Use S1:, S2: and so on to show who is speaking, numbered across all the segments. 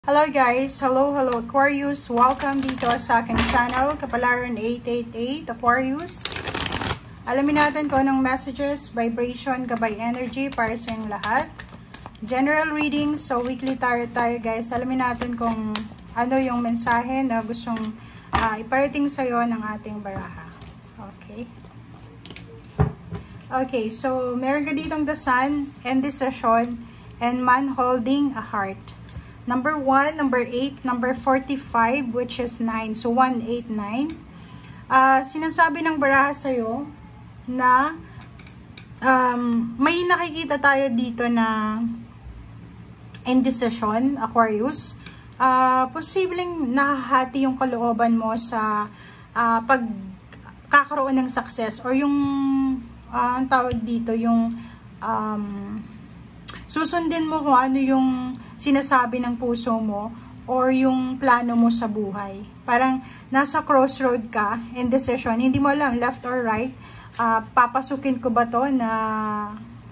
S1: Hello guys! Hello Aquarius! Welcome dito sa aking channel, Kapalaran 888 Aquarius. Alamin natin kung anong messages, vibration, gabay energy para sa inyong lahat. General reading, so weekly tarot tayo guys. Alamin natin kung ano yung mensahe na gustong iparating sa'yo ng ating baraha. Okay, so meron ka ditong the sun, indecision, and man holding a heart. Number 1, number 8, number 45, which is 9. So, 189. Sinasabi ng baraha sa'yo na may nakikita tayo dito na indecision, Aquarius. Posibleng nahahati yung kalooban mo sa pagkakaroon ng success or yung, ang tawag dito, yung susundin mo kung ano yung sinasabi ng puso mo or yung plano mo sa buhay. Parang nasa crossroad ka, indecision, hindi mo alam left or right. Papasukin ko ba to na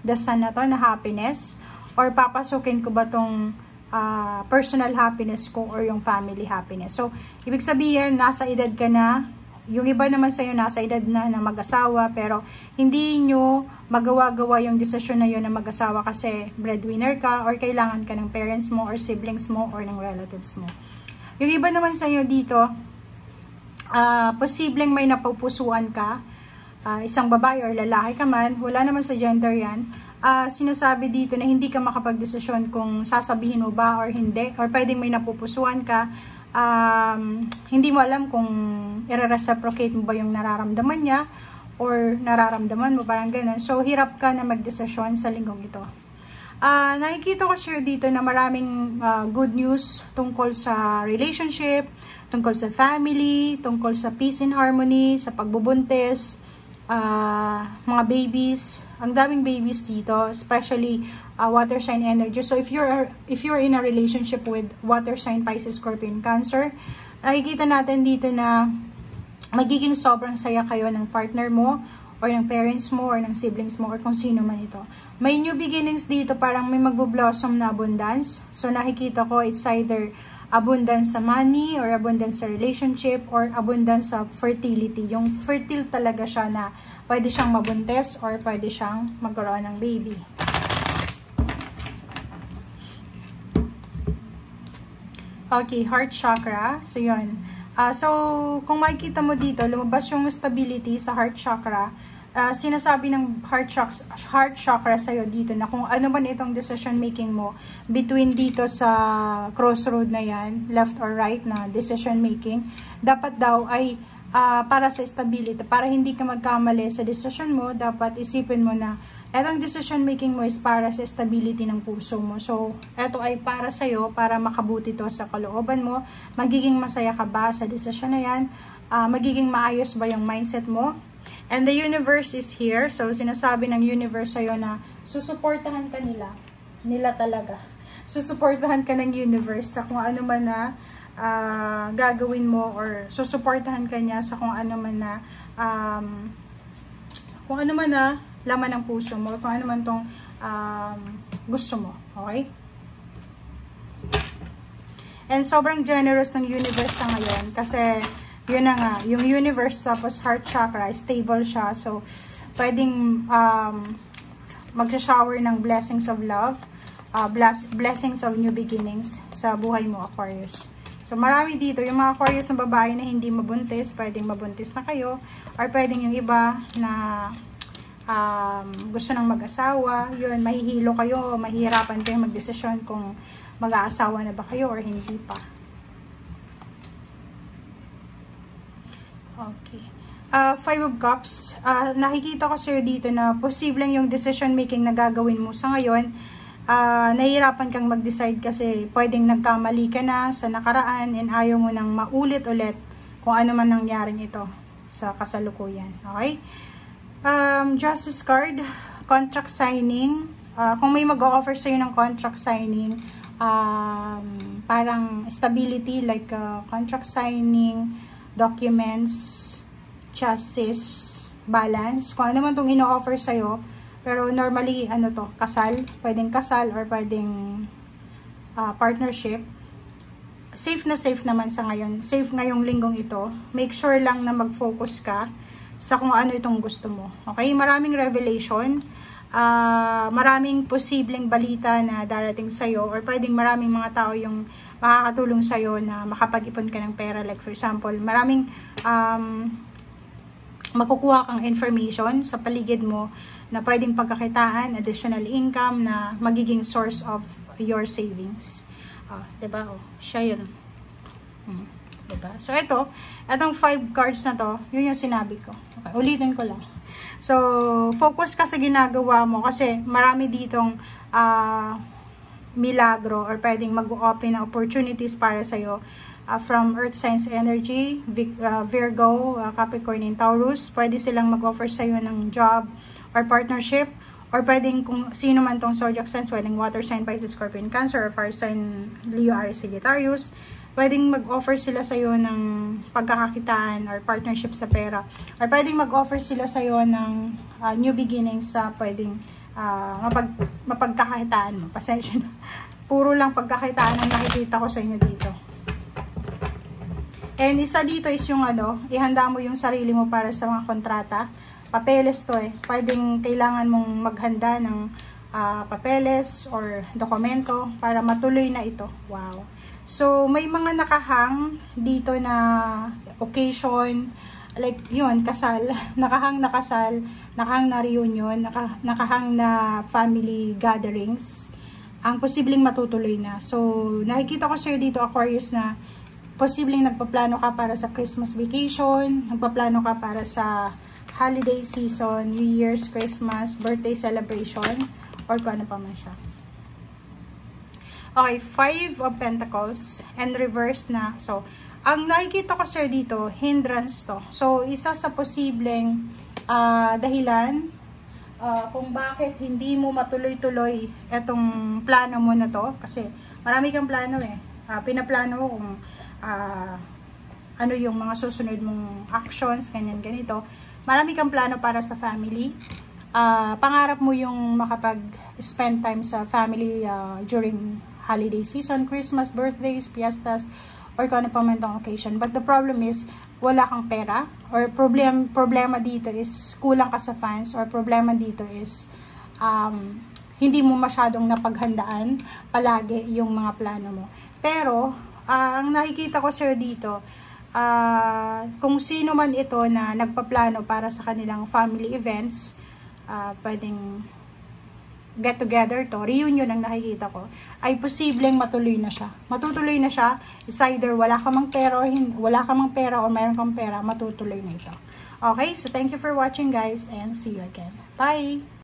S1: the sun na to, na happiness, or papasukin ko ba tong personal happiness ko or yung family happiness. So, ibig sabihin, nasa edad ka na. Yung iba naman sa'yo nasa edad na mag-asawa, pero hindi nyo magawa-gawa yung desisyon na yun na mag-asawa kasi breadwinner ka or kailangan ka ng parents mo or siblings mo or ng relatives mo. Yung iba naman sa'yo dito, posibleng may napupusuan ka, isang babae or lalaki ka man, wala naman sa gender yan. Sinasabi dito na hindi ka makapag-desisyon kung sasabihin mo ba or hindi, or pwedeng may napupusuan ka. Hindi mo alam kung i-reciprocate mo ba yung nararamdaman niya or nararamdaman mo, parang ganun. So, hirap ka na magdesisyon sa linggong ito. Nakikita ko sure dito na maraming good news tungkol sa relationship, tungkol sa family, tungkol sa peace and harmony, sa pagbubuntis, mga babies. Ang daming babies dito, especially water sign energy. So if you're in a relationship with water sign, Pisces, Scorpion, Cancer, nakikita natin dito na magiging sobrang saya kayo ng partner mo or ng parents mo or ng siblings mo or kung sino man ito. May new beginnings dito, parang may magbo-blossom na abundance. So nakikita ko it's either abundance sa money or abundance sa relationship or abundance sa fertility. Yung fertile talaga siya na pwede siyang mabuntis or pwede siyang magkaroon ng baby. Okay, heart chakra. So, yun. So, kung makikita mo dito, lumabas yung stability sa heart chakra. Sinasabi ng heart chakra sa'yo dito na kung ano man itong decision making mo between dito sa crossroad na yan, left or right na decision making, dapat daw ay para sa stability, para hindi ka magkamali sa decision mo, dapat isipin mo na etong decision making mo is para sa stability ng puso mo. So, eto ay para sa'yo, para makabuti to sa kalooban mo. Magiging masaya ka ba sa decision na yan? Magiging maayos ba yung mindset mo? And the universe is here. So, sinasabi ng universe sa'yo na susuportahan ka nila. Nila talaga. Susuportahan ka ng universe sa kung ano man na gagawin mo or susuportahan ka niya sa kung ano man na laman ng puso mo, kung ano man tong gusto mo. Okay? And sobrang generous ng universe sa ngayon kasi yun na nga, yung universe tapos heart chakra, stable siya. So, pwedeng mag-shower ng blessings of love, blessings of new beginnings sa buhay mo, Aquarius. So, marami dito. Yung mga Aquarius na babae na hindi mabuntis, pwedeng mabuntis na kayo. Or pwedeng yung iba na gusto ng mag-asawa. Yun, mahihilo kayo, mahihirapan kayo mag-desisyon kung mag-aasawa na ba kayo or hindi pa. Okay. Five of Cups. Nakikita ko sa'yo dito na posibleng yung decision making na gagawin mo sa ngayon, nahihirapan kang mag-decide kasi pwedeng nagkamali ka na sa nakaraan and ayaw mo nang maulit ulit kung ano man nangyaring ito sa kasalukuyan. Okay? Justice card, contract signing. Kung may mag-o-offer sa'yo ng contract signing, parang stability like contract signing, documents, justice, balance. Kung ano man itong ino-offer sa'yo, pero normally, ano to, kasal. Pwedeng kasal or pwedeng partnership. safe naman sa ngayon. Safe ngayong linggong ito. Make sure lang na mag-focus ka sa kung ano itong gusto mo. Okay? Maraming revelation. Maraming posibleng balita na darating sa'yo, or pwedeng maraming mga tao yung makakatulong sa'yo na makapag-ipon ka ng pera. Like for example, maraming makukuha kang information sa paligid mo na pwedeng pagkakitaan, additional income na magiging source of your savings. Diba? Siya yun. Diba? So, itong 5 cards na to, yun yung sinabi ko. Okay, ulitin ko lang. So, focus ka sa ginagawa mo kasi marami ditong milagro or pwedeng mag-open na opportunities para sa'yo. From Earth Signs Energy, Virgo, Capricorn, and Taurus. Pwede silang mag-offer sa'yo ng job or partnership, or pwedeng kung sino man tong zodiac signs, pwedeng water sign, Pisces, Scorpion, Cancer, or fire sign, Leo, Aries, Sagittarius. Pwedeng mag-offer sila sa'yo ng pagkakakitaan or partnership sa pera, or pwedeng mag-offer sila sa'yo ng new beginnings sa pwedeng mapagkakakitaan mo. Pasensya na. Puro lang pagkakitaan ang nakikita ko sa inyo dito. And isa dito is yung ihanda mo yung sarili mo para sa mga kontrata. Papeles to Pwedeng kailangan mong maghanda ng papeles or dokumento para matuloy na ito. Wow. So, may mga nakahang dito na occasion, like yun, kasal, nakahang na kasal, nakahang na reunion, nakahang na family gatherings, ang posibleng matutuloy na. So, nakikita ko sa'yo dito, Aquarius, na posibleng nagpaplano ka para sa Christmas vacation, nagpaplano ka para sa holiday season, New Year's, Christmas, birthday celebration, or kung ano pa man siya. Okay, 5 of Pentacles, and reverse na. So, ang nakikita ko sir dito, hindrance to. So, isa sa posibleng dahilan kung bakit hindi mo matuloy-tuloy etong plano mo na to. Kasi, marami kang plano pinaplano mo kung ano yung mga susunod mong actions, ganito. Marami kang plano para sa family. Pangarap mo yung makapag-spend time sa family during holiday season, Christmas, birthdays, fiestas, or kung ano pa man tong occasion. But the problem is, wala kang pera, or problema dito is kulang ka sa funds, or problema dito is hindi mo masyadong napaghandaan palagi yung mga plano mo. Pero, ang nakikita ko sir dito, kung sino man ito na nagpaplano para sa kanilang family events, pwedeng get together to, reunion ang nakikita ko, ay posibleng matuloy na siya. Matutuloy na siya, it's either wala ka mang pera o mayroon kang pera, matutuloy na ito. Okay, so thank you for watching guys, and see you again. Bye!